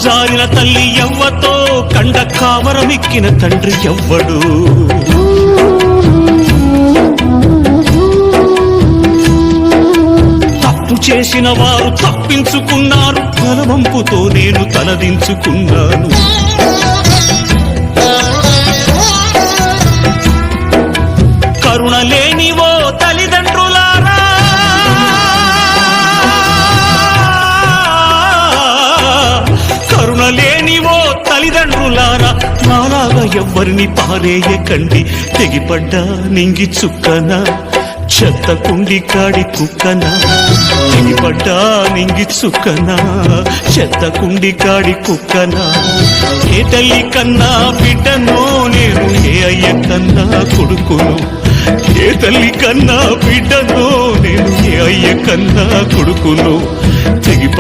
జారిన తల్లి ఎవ్వతో కండ కావరమెక్కిన తండ్రి ఎవ్వడు. తప్పు చేసిన వారు తప్పించుకున్నారు, తలవంపుతో నేను తలదించుకున్నాను. కరుణ లేనివో తల్లిదండ్రులారా, కరుణ లేనివో తల్లిదండ్రులారా, నాలాగా ఎవ్వరిని పారేయకండి. తెగిపడ్డా నింగి చుక్కన, చెత్త కుండి కాడి కుక్కన. తెగిపడ్డా నింగి చుక్కన, చెత్త కుండి కాడి కుక్కన. ఏ తల్లి కన్నా బిడ్డనో నేను, ఏ అయ్య కన్నా కొడుకును. ఏ తల్లి కన్నా బిడ్డనో నేను, ఏ అయ్య కన్నా కొడుకును. తెగిప